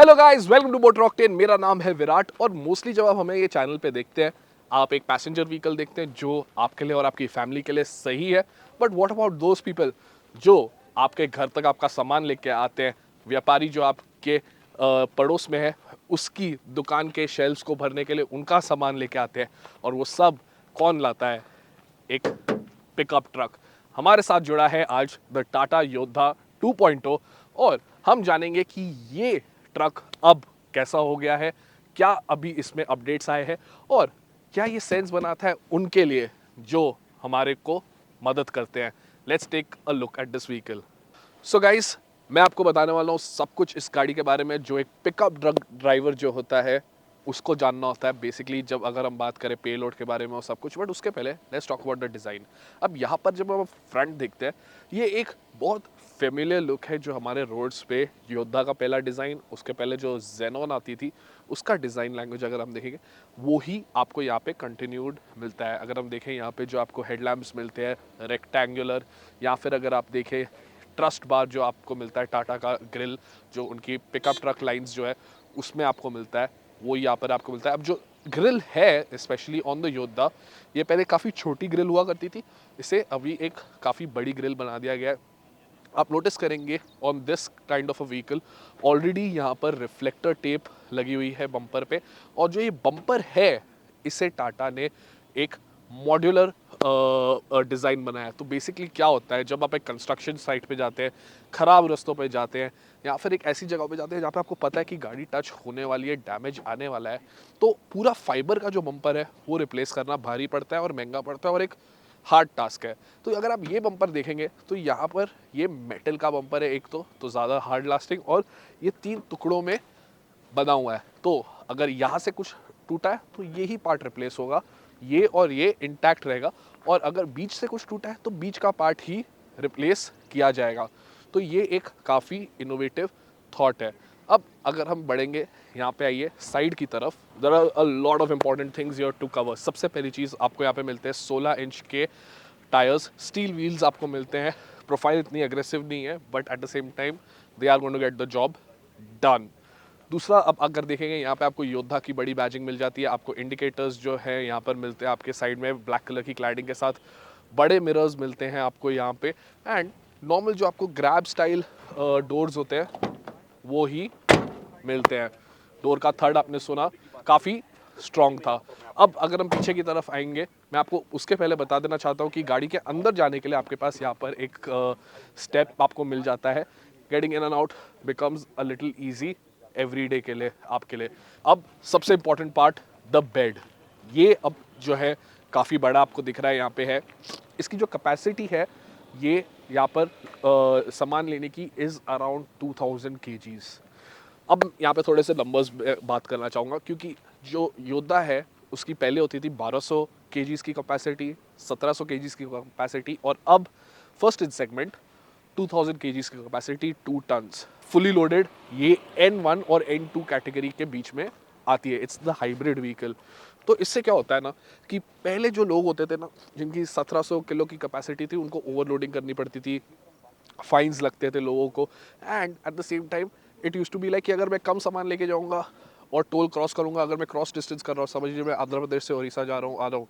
Hello guys, welcome to Motor Octane. मेरा नाम है विराट और मोस्टली जब आप हमें ये चैनल पे देखते हैं, आप एक पैसेंजर व्हीकल देखते हैं जो आपके लिए और आपकी फैमिली के लिए सही है। But what about those people जो आपके घर तक आपका सामान लेके आते हैं, व्यापारी जो आपके पड़ोस में है उसकी दुकान के शेल्फ्स को भरने के लिए उनका सामान लेके आते हैं, और वो सब कौन लाता है? एक पिकअप ट्रक। हमारे साथ जुड़ा है आज द टाटा योद्धा 2.0 और हम जानेंगे कि ये ट्रक अब कैसा हो गया है, क्या अभी इसमें अपडेट्स आए हैं और क्या ये सेंस बनाता है उनके लिए जो हमारे को मदद करते हैं। Let's take a look at this vehicle. So guys, मैं आपको बताने वाला हूँ सब कुछ इस गाड़ी के बारे में जो एक पिकअप ट्रक ड्राइवर जो होता है उसको जानना होता है बेसिकली, जब अगर हम बात करें पे लोड के बारे में और सब कुछ। बट उसके पहले let's talk about the design. अब यहाँ पर जब हम फ्रंट देखते हैं, ये एक बहुत फेमिलियर लुक है जो हमारे रोड्स पे योद्धा का पहला डिज़ाइन, उसके पहले जो जेनॉन आती थी उसका डिज़ाइन लैंग्वेज अगर हम देखेंगे वो ही आपको यहाँ पे कंटिन्यूड मिलता है। अगर हम देखें यहाँ पे जो आपको हेडलैम्प्स मिलते हैं रेक्टेंगुलर, या फिर अगर आप देखें ट्रस्ट बार जो आपको मिलता है, टाटा का ग्रिल जो उनकी पिकअप ट्रक लाइंस जो है उसमें आपको मिलता है, वो यहाँ पर आपको मिलता है। अब जो ग्रिल है स्पेशली ऑन द योद्धा, ये पहले काफ़ी छोटी ग्रिल हुआ करती थी, इसे अभी एक काफ़ी बड़ी ग्रिल बना दिया गया है। आप नोटिस करेंगे on this kind of a vehicle already यहाँ पर रिफ्लेक्टर टेप लगी हुई है बम्पर पे, और जो ये बम्पर है इसे टाटा ने एक मॉड्यूलर डिज़ाइन बनाया है। तो बेसिकली क्या होता है, जब आप एक कंस्ट्रक्शन साइट पे जाते हैं, ख़राब रास्तों पे जाते हैं, या फिर एक ऐसी जगह पे जाते हैं जहाँ पे आपको पता है कि गाड़ी टच होने वाली है, डैमेज आने वाला है, तो पूरा फाइबर का जो बम्पर है वो रिप्लेस करना भारी पड़ता है और महंगा पड़ता है और एक हार्ड टास्क है। तो अगर आप ये बम्पर देखेंगे तो यहाँ पर ये मेटल का बम्पर है एक तो ज़्यादा हार्ड लास्टिंग, और ये 3 टुकड़ों में बना हुआ है। तो अगर यहाँ से कुछ टूटा है तो ये ही पार्ट रिप्लेस होगा, ये और ये इंटैक्ट रहेगा, और अगर बीच से कुछ टूटा है तो बीच का पार्ट ही रिप्लेस किया जाएगा। तो ये एक काफ़ी इनोवेटिव थॉट है। अब अगर हम बढ़ेंगे, यहाँ पे आइए साइड की तरफ, there are a lot of important things you have to cover. सबसे पहली चीज़ आपको यहाँ पे मिलते हैं 16 इंच के टायर्स, स्टील व्हील्स आपको मिलते हैं। प्रोफाइल इतनी अग्रेसिव नहीं है but at the same time they are going to get the job done. दूसरा, अब अगर देखेंगे यहाँ पे आपको योद्धा की बड़ी बैजिंग मिल जाती है, आपको इंडिकेटर्स जो है यहाँ पर मिलते हैं आपके साइड में ब्लैक कलर की क्लैडिंग के साथ, बड़े मिरर्स मिलते हैं आपको यहाँ पे, एंड नॉर्मल जो आपको ग्रैब स्टाइल डोर्स होते हैं वो ही मिलते हैं। डोर का थर्ड आपने सुना काफ़ी स्ट्रॉन्ग था। अब अगर हम पीछे की तरफ आएंगे, मैं आपको उसके पहले बता देना चाहता हूँ कि गाड़ी के अंदर जाने के लिए आपके पास यहाँ पर एक स्टेप आपको मिल जाता है। Getting in and out becomes a little easy every day के लिए आपके लिए। अब सबसे इंपॉर्टेंट पार्ट, द बेड। ये अब जो है काफ़ी बड़ा आपको दिख रहा है यहाँ पे है। इसकी जो कैपेसिटी है ये यहाँ पर सामान लेने की इज़ अराउंड 2000 kgs। अब यहाँ पे थोड़े से नंबर्स बात करना चाहूँगा, क्योंकि जो योद्धा है उसकी पहले होती थी 1200 kgs की कैपेसिटी, 1700 kgs की कैपेसिटी, और अब फर्स्ट इन सेगमेंट 2000 kgs की कैपेसिटी, 2 टन्स फुली लोडेड। ये N1 और N2 कैटेगरी के बीच में आती है, इट्स द हाइब्रिड व्हीकल। तो इससे क्या होता है ना कि पहले जो लोग होते थे ना जिनकी 1700 किलो की कैपेसिटी थी, उनको ओवरलोडिंग करनी पड़ती थी, फाइन्स लगते थे लोगों को, and at the same time it use to be like कि अगर मैं कम सामान लेके जाऊंगा और टोल क्रॉस करूंगा, अगर मैं क्रॉस डिस्टेंस कर रहा हूँ, समझ लीजिए मैं आंध्र प्रदेश से उड़ीसा जा रहा हूँ, आ रहा हूँ,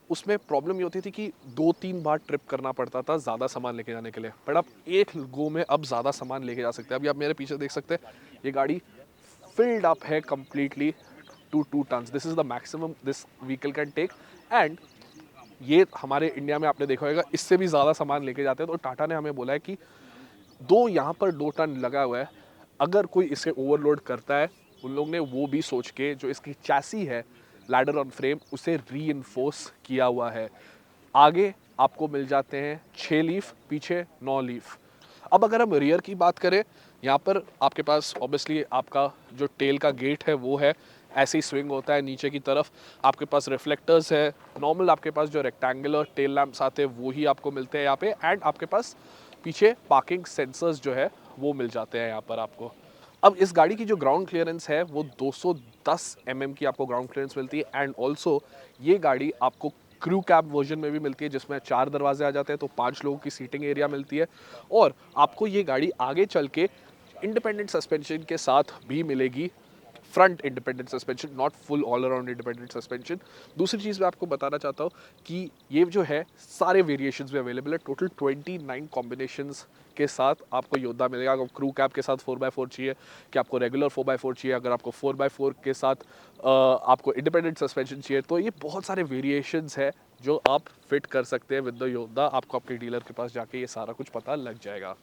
उसमें प्रॉब्लम ये होती थी कि 2-3 बार ट्रिप करना पड़ता था ज़्यादा सामान लेके जाने के लिए। बट आप एक गो में अब ज़्यादा सामान लेके जा सकते हैं। अभी आप मेरे पीछे देख सकते हैं, ये गाड़ी फिल्ड अप है completely to 2 tons. This is the maximum this vehicle can take, and ये हमारे इंडिया में आपने देखा होगा इससे भी ज़्यादा सामान लेके जाते हैं। तो टाटा ने हमें बोला है कि यहाँ पर 2 टन लगा हुआ है, अगर कोई इसे ओवरलोड करता है, उन लोग ने वो भी सोच के जो इसकी चैसी है लैडर ऑन फ्रेम उसे री किया हुआ है। आगे आपको मिल जाते हैं 6 लीफ, पीछे 9 लीफ। अब अगर हम रियर की बात करें, यहाँ पर आपके पास ऑब्वियसली आपका जो टेल का गेट है वो है, ऐसे ही स्विंग होता है नीचे की तरफ। आपके पास रिफ्लेक्टर्स है, नॉर्मल आपके पास जो रेक्टेंगुलर टेल लैंप्स आते हैं वो ही आपको मिलते हैं यहाँ पे, एंड आपके पास पीछे पार्किंग सेंसर्स जो है वो मिल जाते हैं यहाँ पर आपको। अब इस गाड़ी की जो ग्राउंड क्लियरेंस है वो 210 की आपको ग्राउंड क्लियरेंस मिलती है, एंड ऑल्सो ये गाड़ी आपको क्रू कैब वर्जन में भी मिलती है जिसमें 4 दरवाजे आ जाते हैं, तो 5 लोगों की सीटिंग एरिया मिलती है। और आपको ये गाड़ी आगे चल के इंडिपेंडेंट सस्पेंशन के साथ भी मिलेगी front independent suspension, not full all around independent suspension. दूसरी चीज़ मैं आपको बताना चाहता हूँ कि ये जो है सारे वेरिएशंस में अवेलेबल है। टोटल 29 कॉम्बिनेशंस के साथ आपको योद्धा मिलेगा। अगर क्रू कैब के साथ 4x4 चाहिए, कि आपको रेगुलर 4x4 चाहिए, अगर आपको 4x4 के साथ आपको इंडिपेंडेंट सस्पेंशन चाहिए, तो ये बहुत सारे वेरिएशंस है जो आप फिट कर सकते हैं विद द योद्धा। आपको अपने डीलर के पास जाके ये सारा कुछ पता लग जाएगा।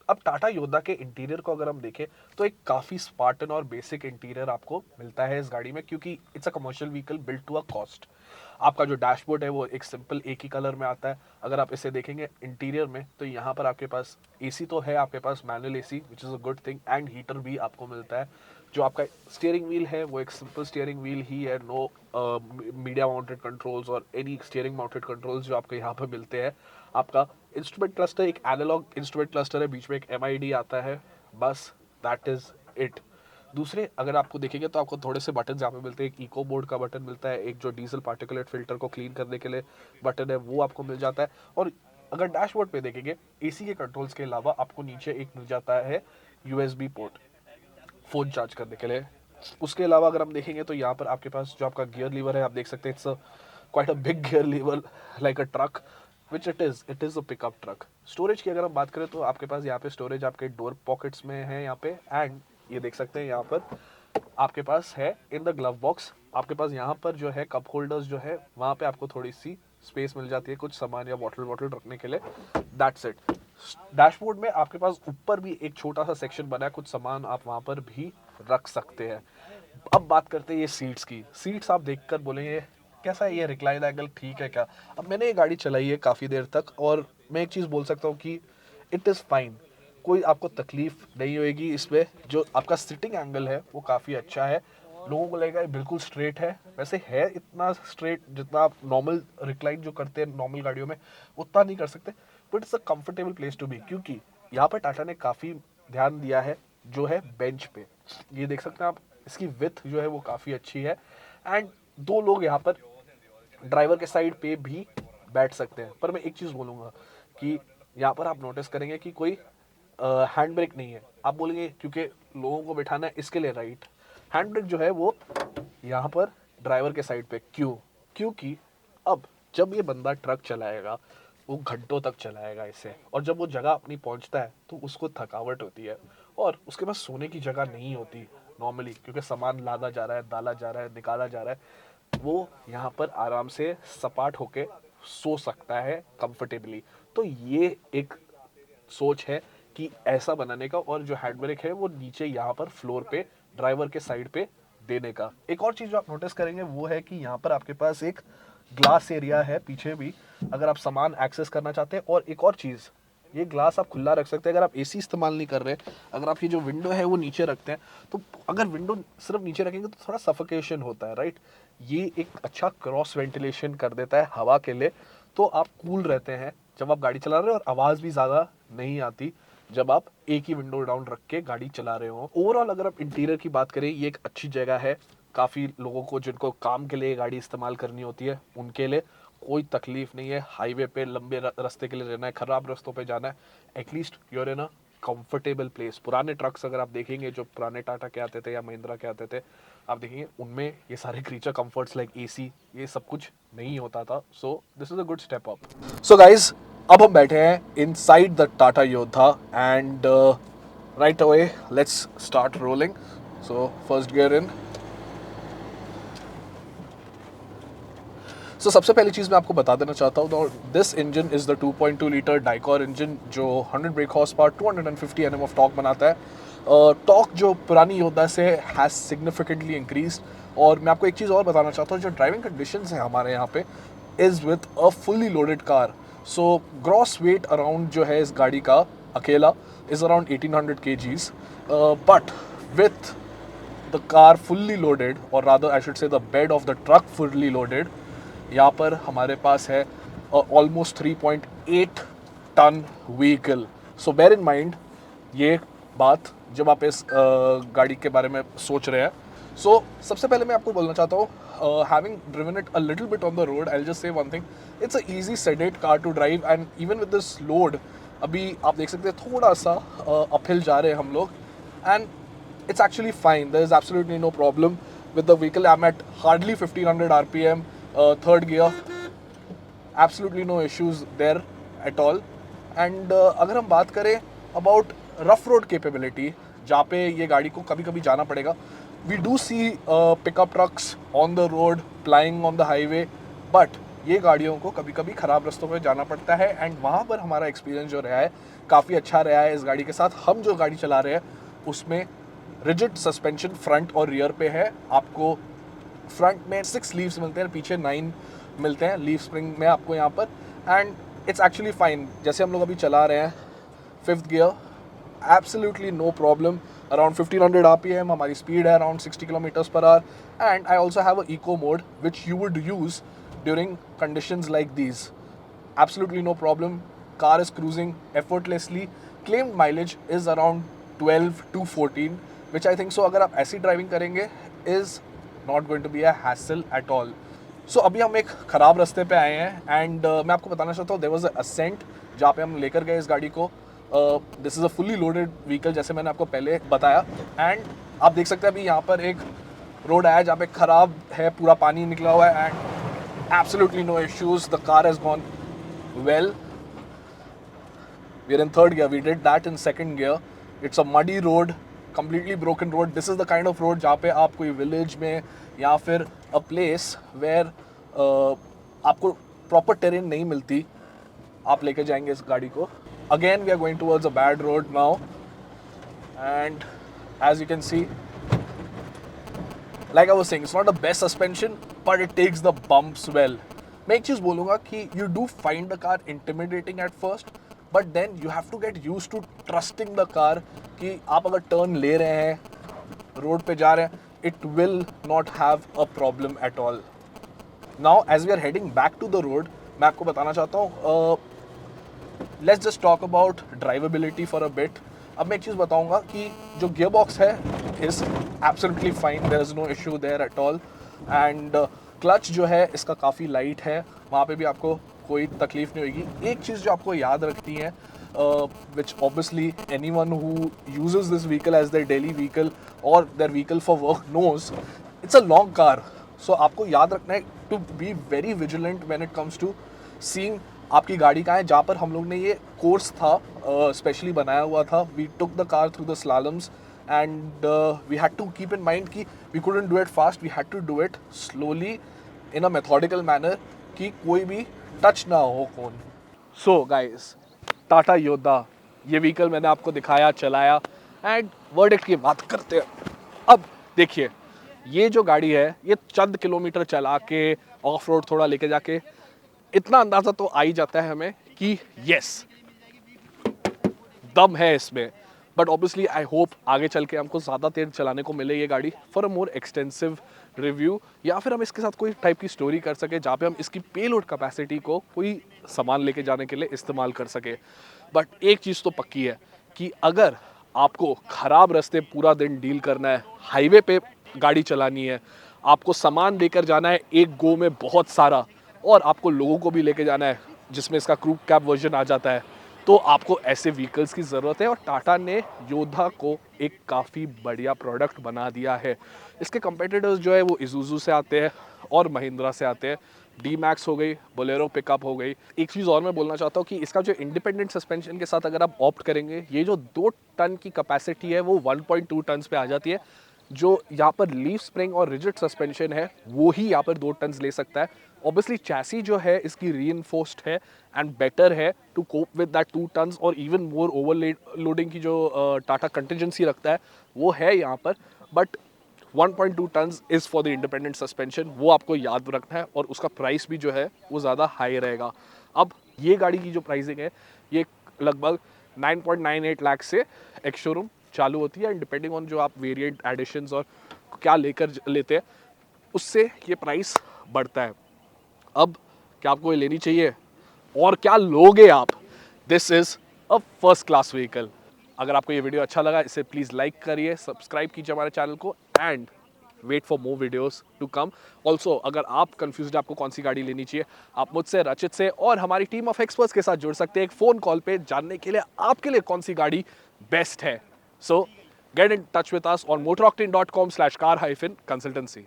अब टाटा योद्धा के इंटीरियर को अगर हम देखें तो एक काफ़ी स्पार्टन और बेसिक इंटीरियर आपको मिलता है इस गाड़ी में, क्योंकि it's a commercial vehicle built to a cost. आपका जो डैशबोर्ड है वो एक सिंपल एक ही कलर में आता है। अगर आप इसे देखेंगे इंटीरियर में तो यहाँ पर आपके पास एसी तो है, आपके पास manual AC which is a good thing, and heater भी आपको मिलता है। जो आपका स्टीयरिंग व्हील है वो एक सिंपल स्टीयरिंग व्हील ही है, नो मीडिया माउंटेड कंट्रोल्स और एनी स्टीयरिंग माउंटेड कंट्रोल्स जो आपको यहाँ पर मिलते हैं। आपका इंस्ट्रूमेंट क्लस्टर एक एनालॉग इंस्ट्रूमेंट क्लस्टर है, बीच में एक MID आता है, बस दैट इज इट। दूसरे अगर आपको देखेंगे तो आपको थोड़े से बटन यहाँ पे मिलते हैं। एक इको बोर्ड का बटन मिलता है, एक जो डीजल पार्टिकुलेट फिल्टर को क्लीन करने के लिए बटन है वो आपको मिल जाता है। और अगर डैशबोर्ड पे देखेंगे AC के कंट्रोल्स के अलावा आपको नीचे एक मिल जाता है USB पोर्ट फ़ोन चार्ज करने के लिए। उसके अलावा अगर हम देखेंगे तो यहाँ पर आपके पास जो आपका गियर लीवर है, आप देख सकते हैं it's quite a big gear lever like a truck which it is a pickup truck. Storage की अगर हम बात करें तो आपके पास यहाँ पे स्टोरेज आपके डोर पॉकेट्स में है यहाँ पे, एंड ये देख सकते हैं यहाँ पर आपके पास है इन द ग्लव बॉक्स। आपके पास यहाँ पर जो है कप होल्डर्स जो है वहाँ पे आपको थोड़ी सी स्पेस मिल जाती है कुछ सामान या बॉटल वॉटल रखने के लिए, दैट्स इट। डैशबोर्ड में आपके पास ऊपर भी एक छोटा सा सेक्शन बना है, कुछ सामान आप वहाँ पर भी रख सकते हैं। अब बात करते हैं ये सीट्स की। सीट्स आप देखकर बोलेंगे कैसा है ये रिक्लाइन एंगल ठीक है क्या? अब मैंने ये गाड़ी चलाई है काफ़ी देर तक और मैं एक चीज़ बोल सकता हूँ कि इट इज़ फाइन, कोई आपको तकलीफ नहीं होएगी इसमें। जो आपका सिटिंग एंगल है वो काफ़ी अच्छा है, लोगों को लगेगा ये बिल्कुल स्ट्रेट है, वैसे है इतना स्ट्रेट जितना आप नॉर्मल रिक्लाइन जो करते हैं नॉर्मल गाड़ियों में उतना नहीं कर सकते, but it's a comfortable place to be, क्योंकि यहाँ पर टाटा ने काफ़ी ध्यान दिया है जो है बेंच पे। ये देख सकते हैं आप, इसकी विथ जो है वो काफ़ी अच्छी है, एंड दो लोग यहाँ पर ड्राइवर के साइड पे भी बैठ सकते हैं। पर मैं एक चीज़ बोलूँगा कि यहाँ पर आप नोटिस करेंगे कि कोई हैंड ब्रेक नहीं है। आप बोलेंगे क्योंकि लोगों को बैठाना है इसके लिए, राइट। हैंड ब्रेक जो है वो यहाँ पर ड्राइवर के साइड पे, क्यों? क्योंकि अब जब ये बंदा ट्रक चलाएगा वो घंटों तक चलाएगा इसे, और जब वो जगह अपनी पहुंचता है तो उसको थकावट होती है और उसके पास सोने की जगह नहीं होती नॉर्मली, क्योंकि सामान लादा जा रहा है, डाला जा रहा है, निकाला जा रहा है। वो यहाँ पर आराम से सपाट होके सो सकता है कंफर्टेबली। तो ये एक सोच है कि ऐसा बनाने का, और जो हैंड ब्रेक है वो नीचे यहाँ पर फ्लोर पे ड्राइवर के साइड पे देने का। एक और चीज़ जो आप नोटिस करेंगे वो है कि यहाँ पर आपके पास एक ग्लास एरिया है पीछे भी, अगर आप सामान एक्सेस करना चाहते हैं। और एक और चीज़, ये ग्लास आप खुला रख सकते हैं अगर आप AC इस्तेमाल नहीं कर रहे। अगर आप ये जो विंडो है वो नीचे रखते हैं तो अगर विंडो सिर्फ नीचे रखेंगे तो थोड़ा सफोकेशन होता है, राइट। ये एक अच्छा क्रॉस वेंटिलेशन कर देता है हवा के लिए, तो आप कूल रहते हैं जब आप गाड़ी चला रहे हो, और आवाज़ भी ज़्यादा नहीं आती जब आप एक ही विंडो डाउन रख के गाड़ी चला रहे हो। ओवरऑल अगर आप इंटीरियर की बात करें, ये एक अच्छी जगह है काफ़ी लोगों को जिनको काम के लिए गाड़ी इस्तेमाल करनी होती है, उनके लिए कोई तकलीफ नहीं है। हाईवे पे लंबे रास्ते के लिए रहना है, ख़राब रास्तों पे जाना है, at least you're in a comfortable place. पुराने ट्रक्स अगर आप देखेंगे जो पुराने टाटा के आते थे या महिंद्रा के आते थे, आप देखेंगे उनमें ये सारे क्रीचर कंफर्ट्स लाइक AC ये सब कुछ नहीं होता था। So this is a good step up. So guys, अब हम बैठे हैं inside the Tata Yodha, and right away let's start rolling. So first gear in. सबसे पहली चीज़ मैं आपको बता देना चाहता हूँ, this engine is the 2.2 litre DICOR engine जो 100 brake horse power 250 Nm of torque बनाता है। टॉर्क जो पुरानी योद्धा से हैज़ सिग्निफिकेंटली इंक्रीज। और मैं आपको एक चीज़ और बताना चाहता हूँ, जो ड्राइविंग कंडीशंस हैं हमारे यहाँ पे is with a fully loaded car. So gross weight around जो है इस गाड़ी का अकेला is around 1800 kgs, but with the car fully loaded, और rather I should say the bed of the truck fully loaded, यहाँ पर हमारे पास है almost 3.8 ton vehicle. So bear in mind ये बात जब आप इस गाड़ी के बारे में सोच रहे हैं। सो सबसे पहले मैं आपको बोलना चाहता हूँ, having driven it a little bit on the road, I will just say one thing, it's a easy sedate car to drive, and even with this load, अभी आप देख सकते हैं थोड़ा सा अपहिल जा रहे हैं हम लोग, and it's actually fine. There is absolutely no problem with the vehicle. I'm at hardly 1500 rpm, third gear, absolutely no issues there at all. And अगर हम बात करें about rough road capability, जहाँ पे ये गाड़ी को कभी कभी जाना पड़ेगा, we do see pickup trucks on the road plying on the highway, but ये गाड़ियों को कभी कभी ख़राब रास्तों पे जाना पड़ता है, एंड वहाँ पर हमारा एक्सपीरियंस जो रहा है काफ़ी अच्छा रहा है इस गाड़ी के साथ. हम जो गाड़ी चला रहे हैं उसमें रिजिड सस्पेंशन फ्रंट और रियर पे है. आपको फ्रंट में 6 लीव्स मिलते हैं, पीछे 9 मिलते हैं लीव स्प्रिंग में आपको यहाँ पर, एंड इट्स एक्चुअली फाइन. जैसे हम लोग अभी चला रहे हैं 5th gear, absolutely no problem. Around 1500 rpm हमारी स्पीड है, around 60 kilometres per hour. And I also have a eco mode which you would use during conditions like these. Absolutely no problem. Car is cruising effortlessly. Claimed mileage is around 12 to 14, which I think so अगर आप ऐसी driving करेंगे is not going to be a hassle at all. So अभी हम एक ख़राब रास्ते पे आए हैं, एंड मैं आपको बताना चाहता हूँ there was a ascent जहाँ पे हम लेकर गए इस गाड़ी को. This is a fully loaded vehicle जैसे मैंने आपको पहले बताया, एंड आप देख सकते हैं अभी यहाँ पर एक रोड आया जहाँ पे ख़राब है, पूरा पानी निकला हुआ है, and absolutely no issues. The car has gone well. We are in 3rd gear. We did that in 2nd gear. It's a muddy road, completely broken road. This is the kind of road जहाँ पे आप कोई village में या फिर a place where आपको proper terrain नहीं मिलती, आप लेके जाएंगे इस गाड़ी को. Again we are going towards a bad road now, and as you can see, like I was saying, it's not the best suspension, but it takes the bumps well. मैं एक चीज़ बोलूँगा कि you do find the car intimidating at first, but then you have to get used to trusting the car कि आप अगर turn ले रहे हैं, रोड पे जा रहे हैं, it will not have a problem at all. Now as we are heading back to the road, मैं आपको बताना चाहता हूँ, let's just talk about drivability for a bit. अब मैं एक चीज़ बताऊँगा कि जो गियर बॉक्स है is absolutely fine. There is no issue there at all. And clutch जो है इसका काफ़ी लाइट है, वहाँ पे भी आपको कोई तकलीफ नहीं होगी. एक चीज़ जो आपको याद रखनी है, which obviously anyone who uses this vehicle as their daily vehicle or their vehicle for work knows, it's a long car. So आपको याद रखना है to be very vigilant when it comes to seeing आपकी गाड़ी कहाँ है. जहाँ पर हम लोग ने ये कोर्स था स्पेशली बनाया हुआ था, we took the car through the slaloms, and we had to keep in mind कि we couldn't do it fast, we had to do it slowly in a methodical manner कि कोई भी touch ना हो कौन. So guys, टाटा योद्धा ये vehicle मैंने आपको दिखाया, चलाया, एंड वर्डिक्ट की बात करते हैं. अब देखिए, ये जो गाड़ी है ये चंद किलोमीटर चला के ऑफ रोड थोड़ा लेके जाके इतना अंदाज़ा तो आ ही जाता है हमें कि यस दम है इसमें. बट ऑब्वियसली आई होप आगे चल के हमको ज़्यादा देर चलाने को मिले ये गाड़ी for a more extensive review, या फिर हम इसके साथ कोई टाइप की स्टोरी कर सके जहाँ पे हम इसकी पेलोड कैपेसिटी को कोई सामान लेके जाने के लिए इस्तेमाल कर सके. बट एक चीज़ तो पक्की है कि अगर आपको ख़राब रास्ते पूरा दिन डील करना है, हाईवे पे गाड़ी चलानी है, आपको सामान लेकर जाना है एक गो में बहुत सारा, और आपको लोगों को भी लेके जाना है जिसमें इसका क्रू कैब वर्जन आ जाता है, तो आपको ऐसे व्हीकल्स की ज़रूरत है. और टाटा ने योद्धा को एक काफ़ी बढ़िया प्रोडक्ट बना दिया है. इसके कंपेटिटर्स जो है वो इज़ुज़ू से आते हैं और महिंद्रा से आते हैं. डी मैक्स हो गई, बोलेरो पिकअप हो गई. एक चीज़ और मैं बोलना चाहता हूँ कि इसका जो इंडिपेंडेंट सस्पेंशन के साथ अगर आप ऑप्ट करेंगे, ये जो 2 टन की कैपेसिटी है वो 1.2 टन पे आ जाती है. जो यहाँ पर लीफ स्प्रिंग और रिजिड सस्पेंशन है वो ही यहाँ पर 2 टन ले सकता है. ऑब्वियसली चैसी जो है इसकी रीइंफोर्स्ड है एंड बेटर है to cope with that 2 tons और इवन मोर ओवरलोडिंग की जो टाटा कंटिजेंसी रखता है वो है यहाँ पर. But 1.2 tons is for the independent suspension, वो आपको याद रखना है, और उसका प्राइस भी जो है वो ज़्यादा हाई रहेगा. अब ये गाड़ी की जो प्राइसिंग है ये लगभग 9.98 लाख से एक्स शोरूम चालू होती है, एंड डिपेंडिंग ऑन जो आप वेरिएंट एडिशंस और क्या लेकर लेते हैं उससे ये प्राइस बढ़ता है. अब क्या आपको ये लेनी चाहिए और क्या लोगे आप? This is a first class vehicle. अगर आपको ये वीडियो अच्छा लगा इसे प्लीज़ लाइक करिए, सब्सक्राइब कीजिए हमारे चैनल को, and wait for more videos to come. Also अगर आप कंफ्यूज्ड आपको कौन सी गाड़ी लेनी चाहिए, आप मुझसे, रचित से और हमारी टीम ऑफ एक्सपर्ट्स के साथ जुड़ सकते हैं एक फ़ोन कॉल पे जानने के लिए आपके लिए कौन सी गाड़ी बेस्ट है. सो get in touch with us on motoroctane.com/car-consultancy.